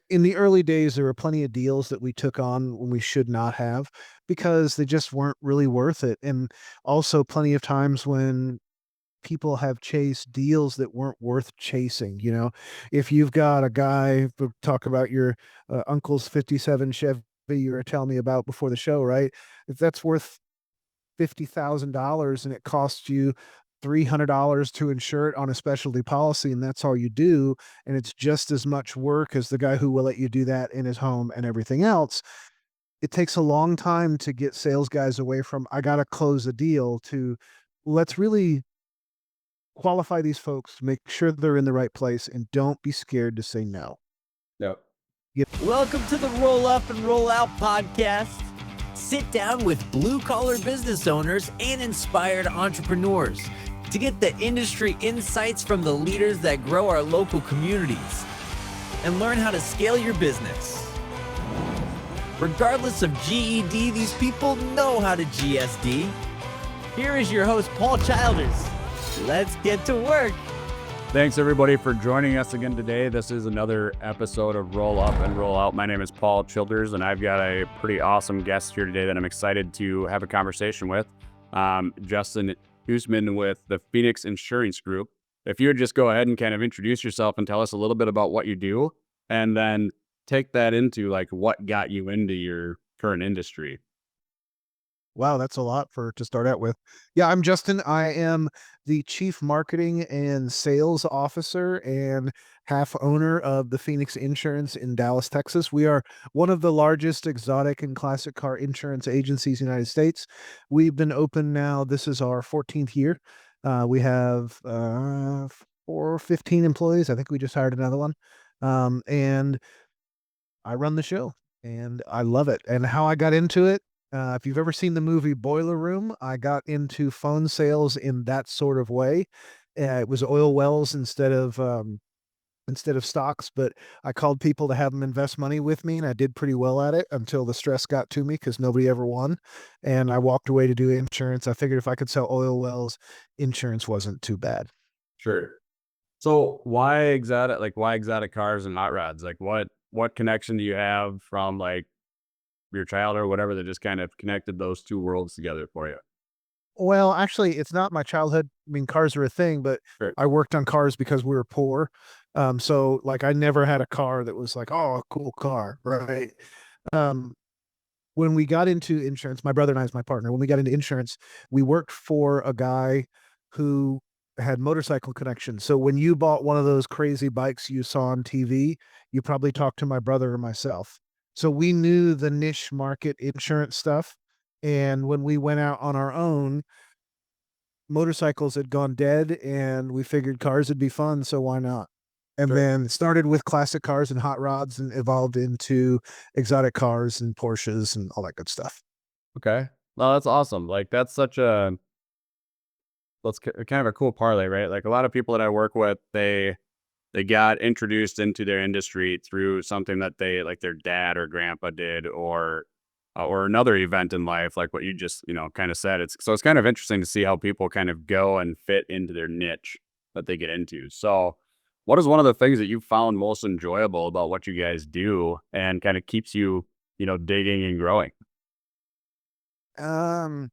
In the early days, there were plenty of deals that we took on when we should not have because they just weren't really worth it. And also plenty of times when people have chased deals that weren't worth chasing. If you've got a guy, we'll talk about your uncle's 57 Chevy you were telling me about before the show, right? If that's worth $50,000 and it costs you $300 to insure it on a specialty policy, and that's all you do, and it's just as much work as the guy who will let you do that in his home and everything else. It takes a long time to get sales guys away from, I got to close a deal, to let's really qualify these folks, make sure they're in the right place, and don't be scared to say no. Yep. Welcome to the Roll Up and Roll Out podcast. Sit down with blue-collar business owners and inspired entrepreneurs to get the industry insights from the leaders that grow our local communities and learn how to scale your business. Regardless of GED, these people know how to GSD. Here is your host, Paul Childers. Let's get to work. Thanks everybody for joining us again today. This is another episode of Roll Up and Roll Out. My name is Paul Childers, and I've got a pretty awesome guest here today that I'm excited to have a conversation with. Justin Husman with the Phoenix Insurance Group. If you would just go ahead and kind of introduce yourself and tell us a little bit about what you do, and then take that into like what got you into your current industry. Wow, that's a lot to start out with. Yeah, I'm Justin. I am the Chief Marketing and Sales Officer and half owner of the Phoenix Insurance in Dallas, Texas. We are one of the largest exotic and classic car insurance agencies in the United States. We've been open now. This is our 14th year. We have 15 employees. I think we just hired another one. And I run the show and I love it. And how I got into it, if you've ever seen the movie Boiler Room, I got into phone sales in that sort of way. It was oil wells instead of stocks, but I called people to have them invest money with me, and I did pretty well at it until the stress got to me because nobody ever won. And I walked away to do insurance. I figured if I could sell oil wells, insurance wasn't too bad. Sure. So why exotic cars and hot rods? Like what connection do you have from like your child or whatever that just kind of connected those two worlds together for you? Well, actually, it's not my childhood. I mean, cars are a thing, but Sure. I worked on cars because we were poor. So like I never had a car that was like, oh, a cool car, right? Um, when we got into insurance, my brother and I, as my partner, when we got into insurance, we worked for a guy who had motorcycle connections. So when you bought one of those crazy bikes you saw on TV, you probably talked to my brother or myself. So we knew the niche market insurance stuff. And when we went out on our own, motorcycles had gone dead and we figured cars would be fun. So why not? And Sure. then it started with classic cars and hot rods and evolved into exotic cars and Porsches and all that good stuff. Okay. Well, that's awesome. Like that's kind of a cool parlay, right? Like a lot of people that I work with, they got introduced into their industry through something that they like their dad or grandpa did, or another event in life, like what you just kind of said. It's kind of interesting to see how people kind of go and fit into their niche that they get into. So, what is one of the things that you found most enjoyable about what you guys do and kind of keeps you digging and growing? Um,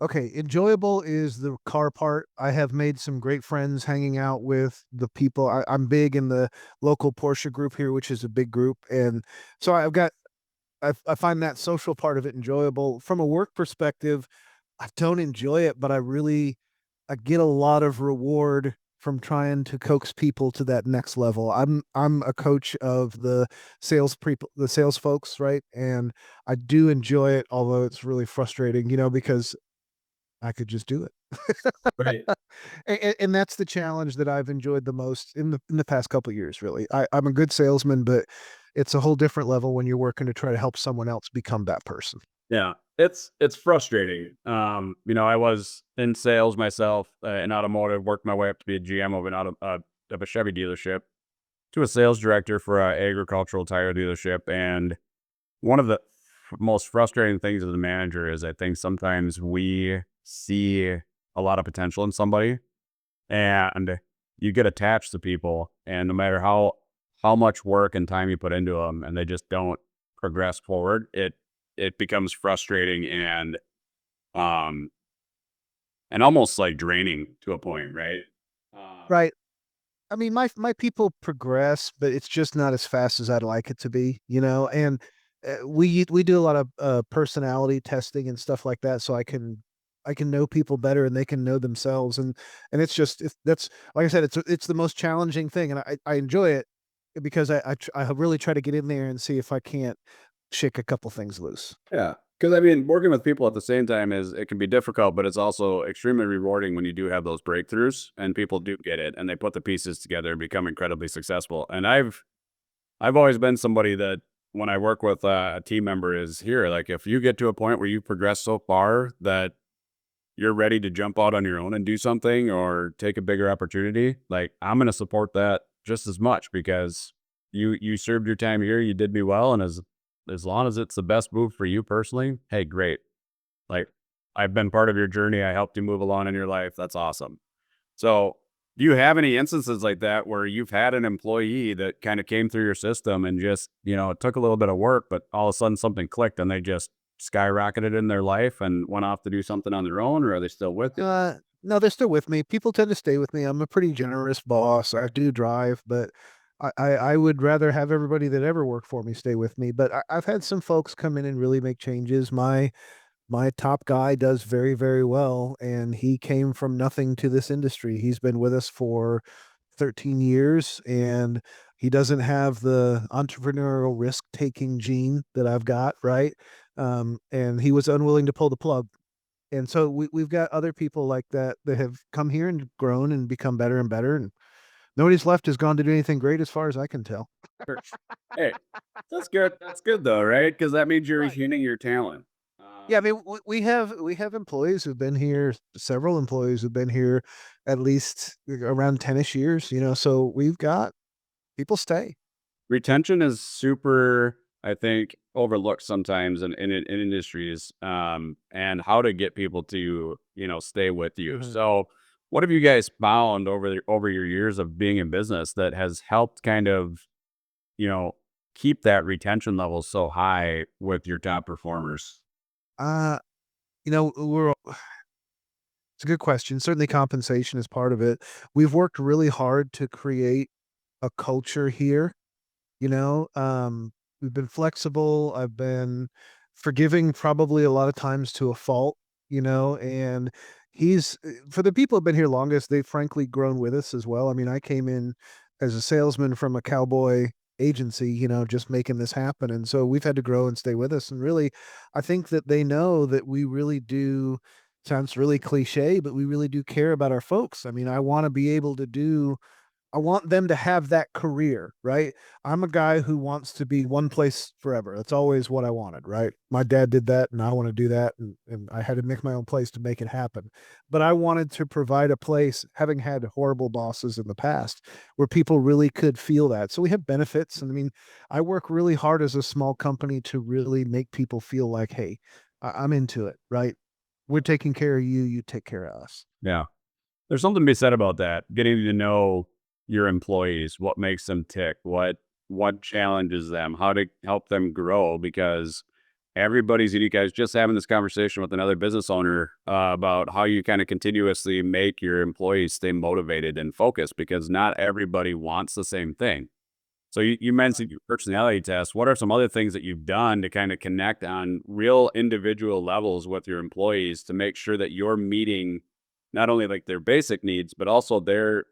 okay, enjoyable is the car part. I have made some great friends hanging out with the people. I'm big in the local Porsche group here, which is a big group, and so I find that social part of it enjoyable. From a work perspective, I don't enjoy it, but I get a lot of reward from trying to coax people to that next level. I'm a coach of the sales folks, right? And I do enjoy it, although it's really frustrating, because I could just do it. Right. And that's the challenge that I've enjoyed the most in the past couple of years, really. I'm a good salesman, but it's a whole different level when you're working to try to help someone else become that person. Yeah, it's frustrating. I was in sales myself, in automotive, worked my way up to be a GM of of a Chevy dealership, to a sales director for a agricultural tire dealership. And one of the most frustrating things as a manager is I think sometimes we see a lot of potential in somebody, and you get attached to people, and no matter how much work and time you put into them, and they just don't progress forward, it becomes frustrating um and almost like draining to a point, right? Right. I mean, my people progress, but it's just not as fast as I'd like it to be, you know? And, we do a lot of, personality testing and stuff like that, so I can know people better and they can know themselves, and it's that's like I said, it's the most challenging thing, and I enjoy it because I really try to get in there and see if I can't shake a couple things loose. Yeah, because I mean, working with people at the same time is it can be difficult, but it's also extremely rewarding when you do have those breakthroughs and people do get it and they put the pieces together and become incredibly successful. And I've always been somebody that when I work with a team member is here, like if you get to a point where you progress so far that you're ready to jump out on your own and do something or take a bigger opportunity, like I'm going to support that just as much because you served your time here, you did me well, and as long as it's the best move for you personally, hey, great. Like I've been part of your journey, I helped you move along in your life. That's awesome. So, do you have any instances like that where you've had an employee that kind of came through your system and just, it took a little bit of work, but all of a sudden something clicked and they just skyrocketed in their life and went off to do something on their own, or are they still with you? No, they're still with me. People tend to stay with me. I'm a pretty generous boss. I do drive, but I would rather have everybody that ever worked for me stay with me. But I've had some folks come in and really make changes. My top guy does very, very well, and he came from nothing to this industry. He's been with us for 13 years, and he doesn't have the entrepreneurial risk-taking gene that I've got, right? And he was unwilling to pull the plug. And so we've got other people like that that have come here and grown and become better and better, and nobody's left has gone to do anything great as far as I can tell. Sure. Hey, that's good. That's good though, right? Because that means you're Right. refining your talent. Yeah, I mean, we have employees who've been here, several employees who've been here at least around 10-ish years, so we've got people stay. Retention is super, I think, overlooked sometimes in industries, and how to get people to, stay with you. Mhm. So, what have you guys found over your years of being in business that has helped kind of, you know, keep that retention level so high with your top performers? Uh, it's a good question. Certainly compensation is part of it. We've worked really hard to create a culture here. We've been flexible. I've been forgiving probably a lot of times to a fault, and for the people who've been here longest, they've frankly grown with us as well. I mean, I came in as a salesman from a cowboy agency, just making this happen. And so we've had to grow and stay with us. And really, I think that they know that we really do, sounds really cliche, but we really do care about our folks. I mean, I want them to have that career, right? I'm a guy who wants to be one place forever. That's always what I wanted, right? My dad did that and I want to do that. And I had to make my own place to make it happen. But I wanted to provide a place, having had horrible bosses in the past, where people really could feel that. So we have benefits. And I mean, I work really hard as a small company to really make people feel like, hey, I'm into it, right? We're taking care of you, you take care of us. Yeah. There's something to be said about that. Getting to know your employees, what makes them tick, what challenges them, how to help them grow because everybody's unique. I was just having this conversation with another business owner about how you kind of continuously make your employees stay motivated and focused because not everybody wants the same thing. So you mentioned your personality test. What are some other things that you've done to kind of connect on real individual levels with your employees to make sure that you're meeting not only like their basic needs, but also their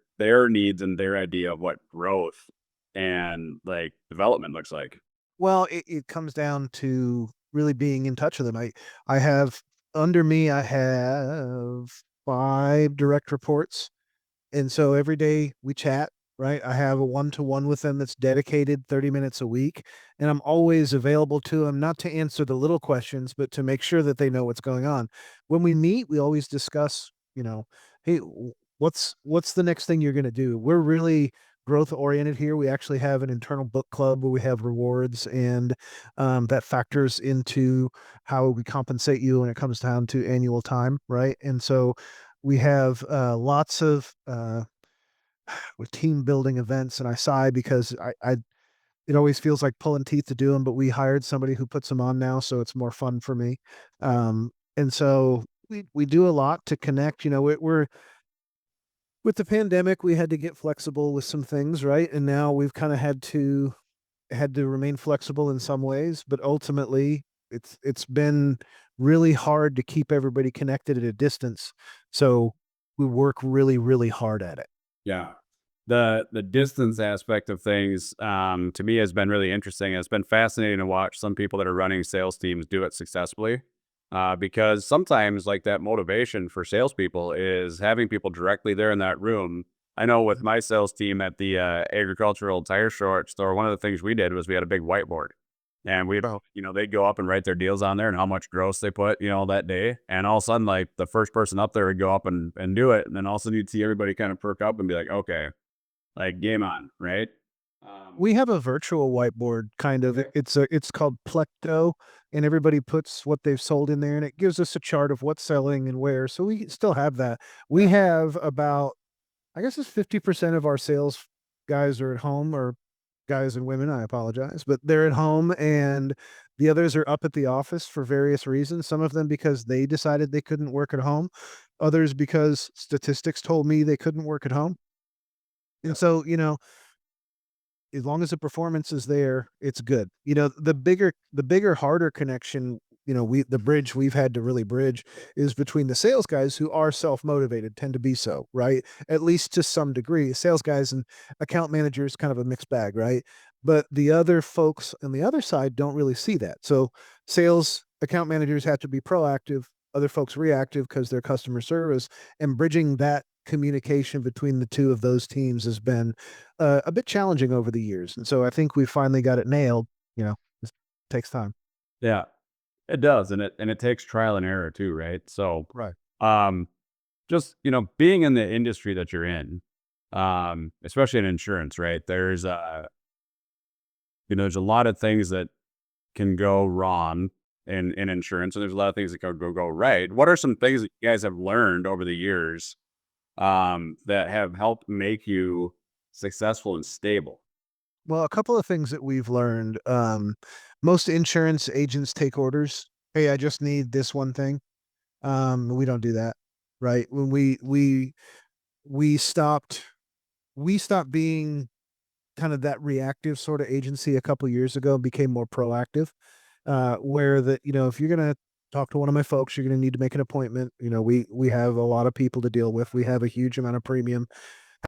needs and their idea of what growth and like development looks like? Well, it comes down to really being in touch with them. I have under me, I have 5 direct reports, and so every day we chat, right? I have a one-to-one with them that's dedicated 30 minutes a week, and I'm always available to them, not to answer the little questions, but to make sure that they know what's going on. When we meet, we always discuss, "Hey, what's the next thing you're gonna do?" We're really growth oriented here. We actually have an internal book club where we have rewards, and that factors into how we compensate you when it comes down to annual time, right? And so we have lots of with team building events, and I sigh because I it always feels like pulling teeth to do them, but we hired somebody who puts them on now, so it's more fun for me. And so we do a lot to connect. You know, we're with the pandemic, we had to get flexible with some things, right? And now we've kind of had to remain flexible in some ways, but ultimately it's been really hard to keep everybody connected at a distance. So we work really, really hard at it. Yeah. The distance aspect of things, to me has been really interesting. It's been fascinating to watch some people that are running sales teams do it successfully. Because sometimes like that motivation for salespeople is having people directly there in that room. I know with my sales team at the agricultural tire store, one of the things we did was we had a big whiteboard. And we'd, Oh, they'd go up and write their deals on there and how much gross they put, that day. And all of a sudden, like the first person up there would go up and do it. And then all of a sudden you'd see everybody kind of perk up and be like, okay, like game on, right? Um, we have a virtual whiteboard kind of. It's called Plecto, and everybody puts what they've sold in there, and it gives us a chart of what's selling and where. So we still have that. We have about, I guess it's 50% of our sales guys are at home, or guys and women, I apologize, but they're at home, and the others are up at the office for various reasons. Some of them because they decided they couldn't work at home, others because statistics told me they couldn't work at home. And Yep. so, as long as the performance is there, it's good. The bigger, harder connection, the bridge we've had to really bridge is between the sales guys who are self-motivated, tend to be so, right? At least to some degree. Sales guys and account managers kind of a mixed bag, right? But the other folks on the other side don't really see that. So sales account managers have to be proactive, other folks reactive because they're customer service, and bridging that communication between the two of those teams has been a bit challenging over the years, and so I think we finally got it nailed. It takes time. yeah, it does. And it takes trial and error too, right? So, Right. um, just, being in the industry that you're in, especially in insurance, right? There's a lot of things that can go wrong in insurance, and there's a lot of things that can go right. What are some things that you guys have learned over the years that have helped make you successful and stable? Well, a couple of things that we've learned. Most insurance agents take orders. Hey, I just need this one thing. We don't do that, right? When we stopped we stopped being kind of that reactive sort of agency a couple years ago and became more proactive. Where that, if you're gonna talk to one of my folks, you're gonna need to make an appointment. We have a lot of people to deal with. We have a huge amount of premium.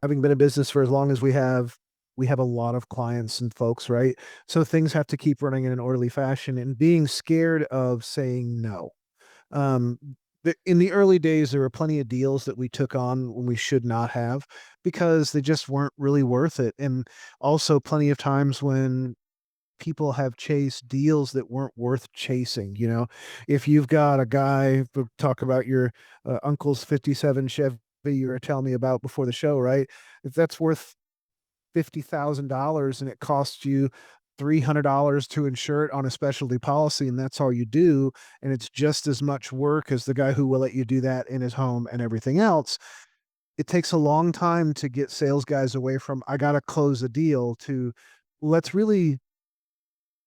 Having been in business for as long as we have a lot of clients and folks, right? So things have to keep running in an orderly fashion, and being scared of saying no. Um, in the early days, there were plenty of deals that we took on when we should not have because they just weren't really worth it. And also plenty of times when people have chased deals that weren't worth chasing. If you've got a guy, we'll talk about your uncle's 57 Chevy you were telling me about before the show, right? If that's worth $50,000 and it costs you $300 to insure it on a specialty policy, and that's all you do, and it's just as much work as the guy who will let you do that in his home and everything else, it takes a long time to get sales guys away from, I got to close a deal, to let's really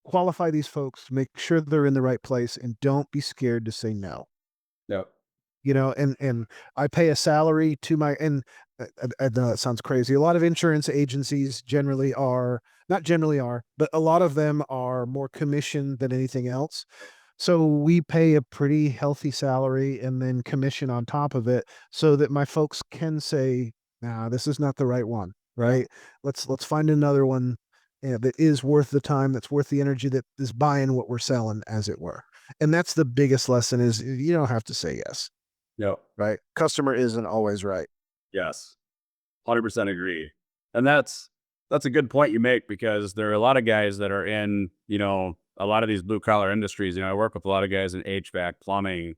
qualify these folks, make sure they're in the right place, and don't be scared to say no. Yep. And I pay a salary to my, and I know that sounds crazy. A lot of insurance agencies generally are, not generally are, but a lot of them are more commission than anything else. So we pay a pretty healthy salary and then commission on top of it so that my folks can say, nah, this is not the right one, right? Let's find another one, that is worth the time, that's worth the energy, that is buying what we're selling, as it were. And that's the biggest lesson, is you don't have to say yes, Yep. right? Customer isn't always right. Yes. 100% agree. And that's a good point you make because there are a lot of guys that are in, a lot of these blue collar industries. I work with a lot of guys in HVAC, plumbing.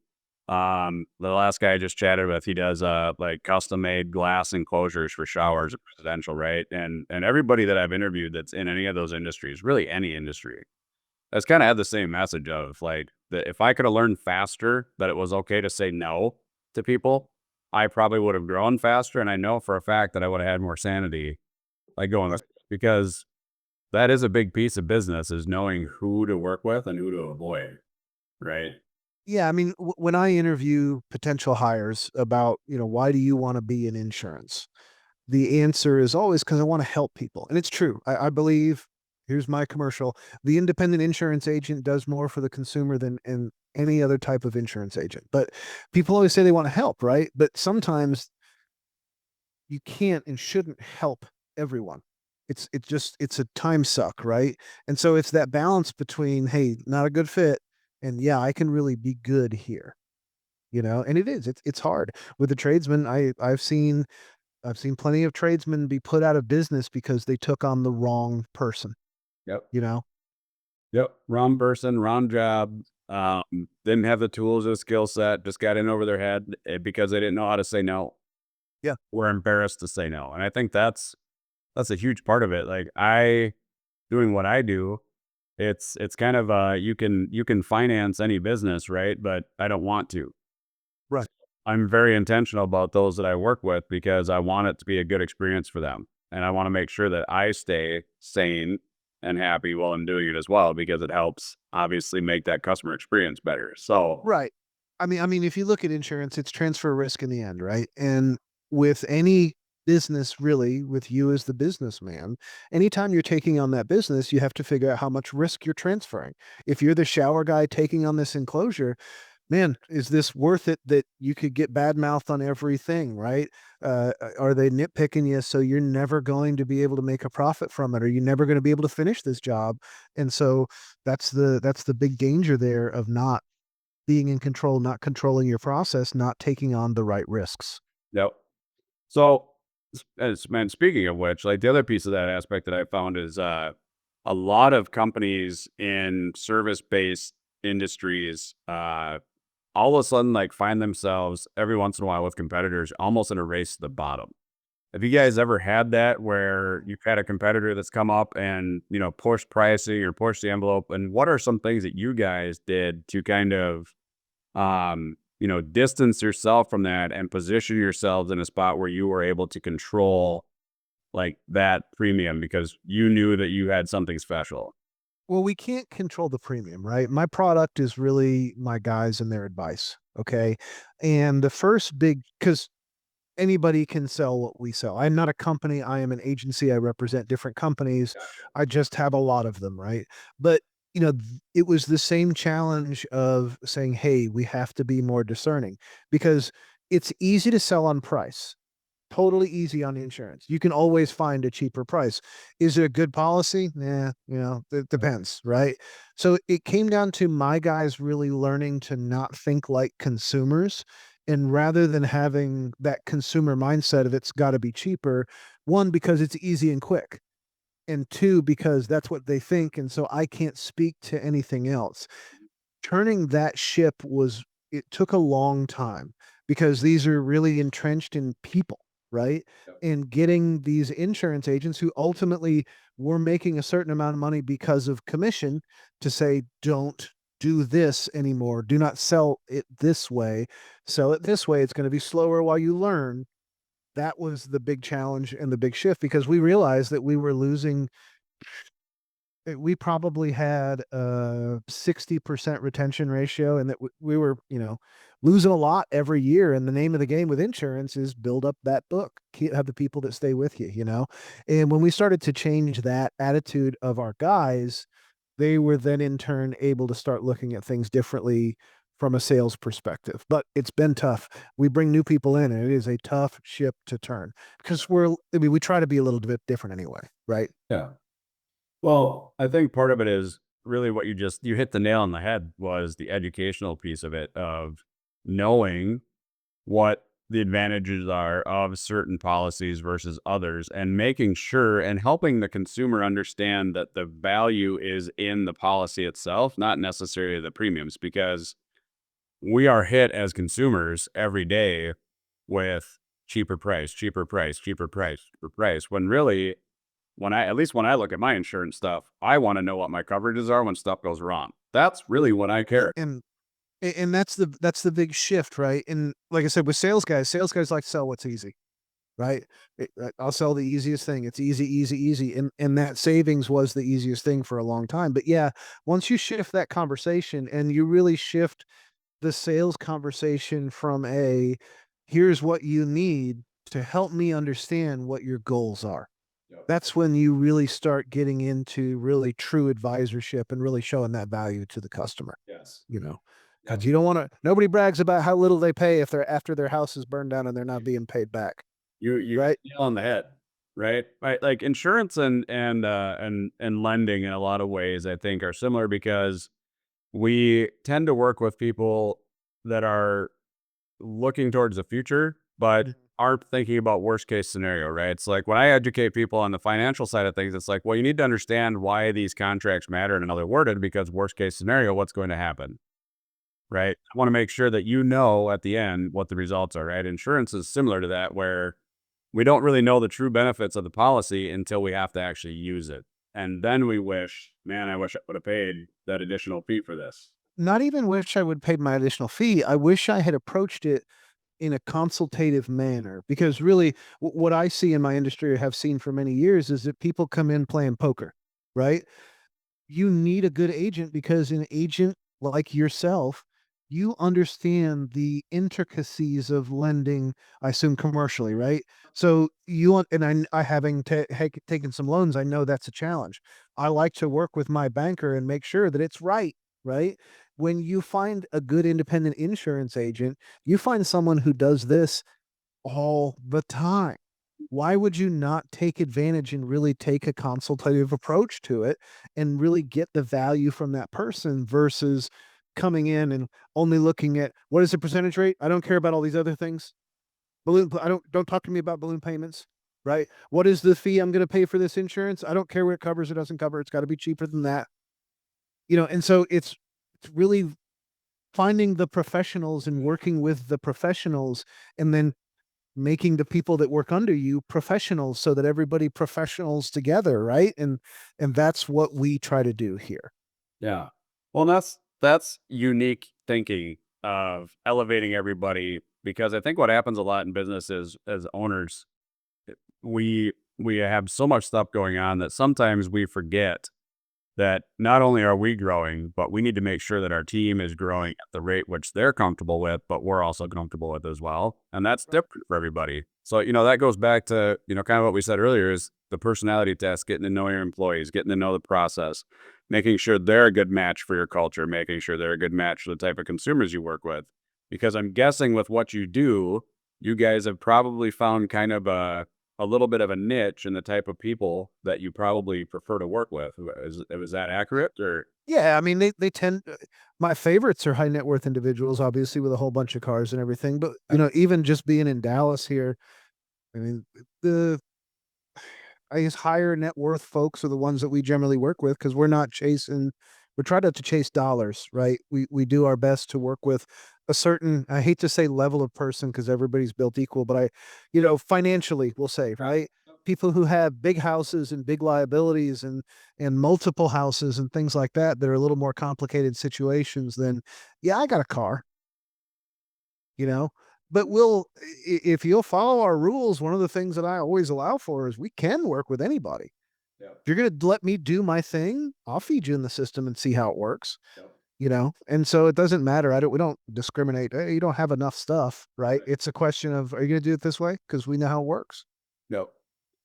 The last guy I just chatted with, he does like custom made glass enclosures for showers and residential, right? And everybody that I've interviewed that's in any of those industries, really any industry, has kind of had the same message of like that if I could have learned faster that it was okay to say no to people, I probably would have grown faster. And I know for a fact that I would have had more sanity, like going Right. because that is a big piece of business is knowing who to work with and who to avoid. Right. Yeah, I mean, when I interview potential hires about, why do you wanna be in insurance? The answer is always because I wanna help people, and it's true. I believe here's my commercial, the independent insurance agent does more for the consumer than any other type of insurance agent, but people always say they wanna help, right? But sometimes you can't and shouldn't help everyone. It's a time suck, right? And so it's that balance between, "Hey, not a good fit," and, "Yeah, I can really be good here." And it is, it's hard. With the tradesmen, I've seen plenty of tradesmen be put out of business because they took on the wrong person, Yep. you know? Yep. Wrong person, wrong job. Didn't have the tools or skill set, just got in over their head because they didn't know how to say no. Yeah. Were embarrassed to say no. And I think that's a huge part of it. Like I doing what I do, it's kind of you can finance any business, right? But I don't want to. Right. I'm very intentional about those that I work with because I want it to be a good experience for them. And I want to make sure that I stay sane and happy while I'm doing it as well, because it helps obviously make that customer experience better. So, Right. I mean, if you look at insurance, it's transfer risk in the end, right? And with any business, really, with you as the businessman, anytime you're taking on that business, you have to figure out how much risk you're transferring. If you're the shower guy taking on this enclosure, man, is this worth it that you could get bad mouthed on everything, right? Are they nitpicking you so you're never going to be able to make a profit from it, or you're never going to be able to finish this job? And so that's the big danger there of not being in control, not controlling your process, not taking on the right risks. yep. So, man, speaking of which, like the other piece of that aspect that I found is a lot of companies in service based industries, all of a sudden, like find themselves every once in a while with competitors almost in a race to the bottom. Have you guys ever had that where you've had a competitor that's come up and, push pricing or push the envelope? And what are some things that you guys did to kind of, distance yourself from that and position yourselves in a spot where you were able to control like that premium because you knew that you had something special? Well, we can't control the premium, right? My product is really my guys and their advice. Okay. And the first big, because anybody can sell what we sell. I'm not a company. I am an agency. I represent different companies. I just have a lot of them, right? But it was the same challenge of saying, "Hey, we have to be more discerning," because it's easy to sell on price. Totally easy on insurance. You can always find a cheaper price. Is it a good policy? Yeah, it depends, right? So it came down to my guys really learning to not think like consumers. And rather than having that consumer mindset of it's got to be cheaper, one, because it's easy and quick. And two, because that's what they think. And so I can't speak to anything else. Turning that ship was it took a long time because these are really entrenched in people, right? Yep. And getting these insurance agents who ultimately were making a certain amount of money because of commission to say, "Don't do this anymore. Do not sell it this way. Sell it this way. It's going to be slower while you learn." That was the big challenge and the big shift because we realized that we were losing. We probably had a 60% retention ratio and that we were, losing a lot every year. And the name of the game with insurance is build up that book, have the people that stay with you. And when we started to change that attitude of our guys, they were then in turn able to start looking at things differently from a sales perspective. But it's been tough. We bring new people in and it is a tough ship to turn because we try to be a little bit different anyway, right? Yeah. Well, I think part of it is really what you hit the nail on the head was the educational piece of it, of knowing what the advantages are of certain policies versus others and making sure and helping the consumer understand that the value is in the policy itself, not necessarily the premiums, because we are hit as consumers every day with cheaper price, cheaper price, cheaper price, cheaper price, when really at least when I look at my insurance stuff, I want to know what my coverages are when stuff goes wrong. That's really what I care. And And that's the big shift, right? And like I said, with sales guys like to sell what's easy, right? I'll sell the easiest thing. It's easy, easy, easy, and that savings was the easiest thing for a long time. But yeah, once you shift that conversation and you really shift the sales conversation from a here's what you need to help me understand what your goals are. Yep. That's when you really start getting into really true advisorship and really showing that value to the customer, Yes. you know, because Yep. you don't want to, nobody brags about how little they pay if they're after their house is burned down and they're not being paid back. You Right. nail on the head, right? Right, like insurance and lending in a lot of ways, I think, are similar because we tend to work with people that are looking towards the future, but Mhm. aren't thinking about worst case scenario, right? It's like when I educate people on the financial side of things, it's like, well, you need to understand why these contracts matter and how they're worded because worst case scenario, what's going to happen, right? I want to make sure that you know at the end what the results are, right? Insurance is similar to that, where we don't really know the true benefits of the policy until we have to actually use it. And then we wish, man, I wish I would have paid that additional fee for this. Not even wish I would pay my additional fee. I wish I had approached it in a consultative manner because really what I see in my industry or have seen for many years is that people come in playing poker, right? You need a good agent because an agent like yourself, you understand the intricacies of lending, I assume commercially, right? So you want, and I having taken some loans, I know that's a challenge. I like to work with my banker and make sure that it's right, right? When you find a good independent insurance agent, you find someone who does this all the time. Why would you not take advantage and really take a consultative approach to it and really get the value from that person versus coming in and only looking at what is the percentage rate? I don't care about all these other things. I don't talk to me about balloon payments, right? What is the fee I'm going to pay for this insurance? I don't care what it covers or doesn't cover. It's got to be cheaper than that. And so it's really finding the professionals and working with the professionals and then making the people that work under you professionals so that everybody professionals together, right? And that's what we try to do here. Yeah. Well, that's unique thinking of elevating everybody because I think what happens a lot in business is as owners, we have so much stuff going on that sometimes we forget that not only are we growing, but we need to make sure that our team is growing at the rate which they're comfortable with, but we're also comfortable with as well. And that's different for everybody. So, that goes back to, kind of what we said earlier is the personality test, getting to know your employees, getting to know the process, making sure they're a good match for your culture, making sure they're a good match for the type of consumers you work with. Because I'm guessing with what you do, you guys have probably found kind of a little bit of a niche in the type of people that you probably prefer to work with. Is that accurate or? Yeah, I mean they tend my favorites are high net worth individuals, obviously with a whole bunch of cars and everything. But even just being in Dallas here, I mean the I guess higher net worth folks are the ones that we generally work with because we're trying not to chase dollars, right? We do our best to work with a certain, I hate to say level of person because everybody's built equal, but financially we'll say, right? People who have big houses and big liabilities and multiple houses and things like that are a little more complicated situations than, yeah, I got a car, you know. But if you'll follow our rules, one of the things that I always allow for is we can work with anybody. Yeah. If you're gonna let me do my thing, I'll feed you in the system and see how it works. Yeah. And so it doesn't matter. We don't discriminate. Hey, you don't have enough stuff, right? Right. It's a question of are you gonna do it this way? Because we know how it works. No.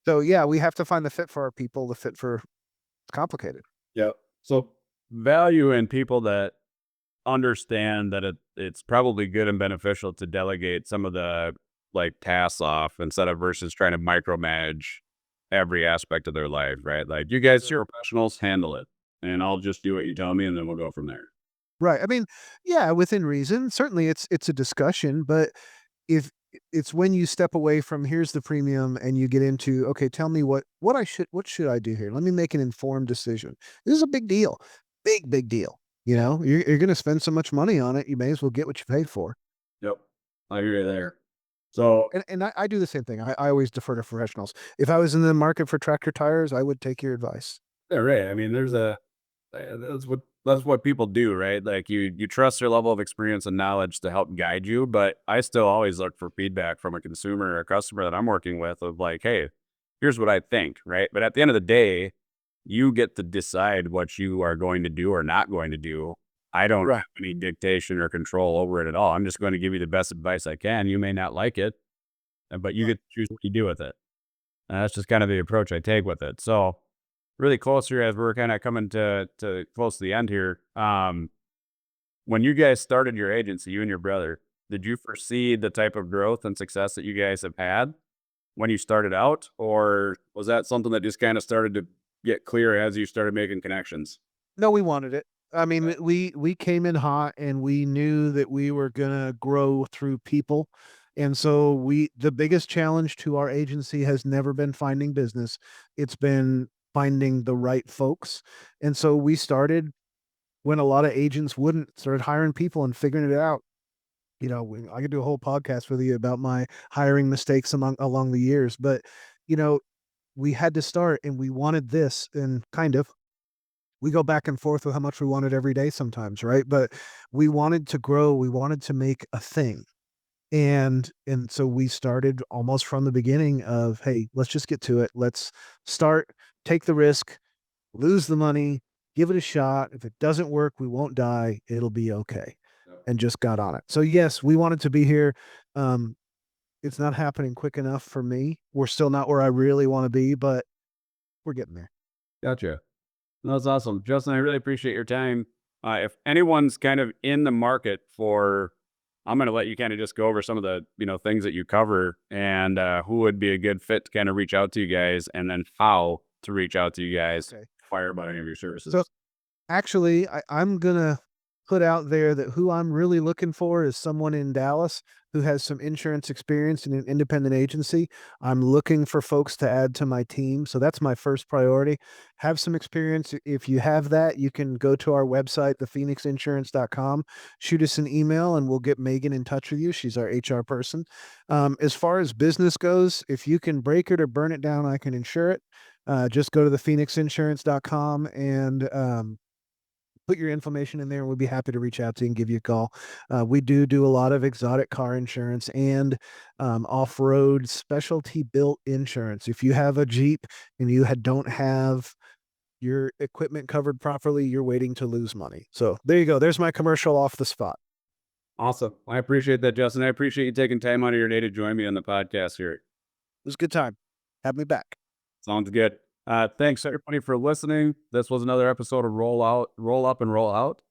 So yeah, we have to find the fit for our people. The fit for it's complicated. Yeah. So value in people that understand that it's probably good and beneficial to delegate some of the like tasks off instead of versus trying to micromanage every aspect of their life, right? Like you guys, you're professionals, handle it, and I'll just do what you tell me, and then we'll go from there. Right. I mean, yeah, within reason. Certainly it's a discussion, but if it's when you step away from here's the premium and you get into, okay, tell me what should I do here? Let me make an informed decision. This is a big deal. Big deal. You're gonna spend so much money on it, you may as well get what you paid for. Yep, I hear you there. So And I do the same thing. I always defer to professionals. If I was in the market for tractor tires, I would take your advice. yeah, right. I mean, there's a that's that's what people do, right? Like you trust their level of experience and knowledge to help guide you. But I still always look for feedback from a consumer or a customer that I'm working with of like, hey, here's what I think, right? But at the end of the day, you get to decide what you are going to do or not going to do. I don't Right. have any dictation or control over it at all. I'm just going to give you the best advice I can. You may not like it, but you Right. get to choose what you do with it. And that's just kind of the approach I take with it. So really close here as we're kind of coming to close to the end here. When you guys started your agency, you and your brother, did you foresee the type of growth and success that you guys have had when you started out, or was that something that just kind of started to get clear as you started making connections? No, we wanted it. I mean, we came in hot and we knew that we were gonna grow through people. And so the biggest challenge to our agency has never been finding business. It's been finding the right folks. And so we started when a lot of agents wouldn't, started hiring people and figuring it out. I could do a whole podcast with you about my hiring mistakes along the years, but you know, we had to start and we wanted this and kind of we go back and forth with how much we wanted every day sometimes, right? But we wanted to grow, we wanted to make a thing. And so we started almost from the beginning of, hey, let's just get to it. Let's start, take the risk, lose the money, give it a shot. If it doesn't work, we won't die. It'll be okay. Yep. And just got on it. So yes, we wanted to be here. Um, it's not happening quick enough for me. We're still not where I really want to be, but we're getting there. Gotcha. That's awesome. Justin, I really appreciate your time. If anyone's kind of in the market for, I'm going to let you kind of just go over some of the, things that you cover and who would be a good fit to kind of reach out to you guys and then how to reach out to you guys, Okay. fire about any of your So services. actually, I'm gonna put out there that who I'm really looking for is someone in Dallas who has some insurance experience in an independent agency. I'm looking for folks to add to my team, so that's my first priority. Have some experience. If you have that, you can go to our website, thephoenixinsurance.com, shoot us an email, and we'll get Megan in touch with you. She's our HR person. As far as business goes, if you can break it or burn it down, I can insure it. Just go to thephoenixinsurance.com and put your information in there and we'll be happy to reach out to you and give you a call. We do a lot of exotic car insurance and off-road specialty built insurance. If you have a Jeep and don't have your equipment covered properly, you're waiting to lose money. So there you go. There's my commercial off the spot. Awesome. I appreciate that, Justin. I appreciate you taking time out of your day to join me on the podcast here. It was a good time. Have me back. Sounds good. Thanks everybody for listening. This was another episode of Roll Up and Roll Out.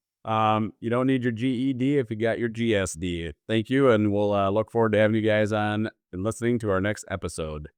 You don't need your GED if you got your GSD. Thank you. And we'll look forward to having you guys on and listening to our next episode.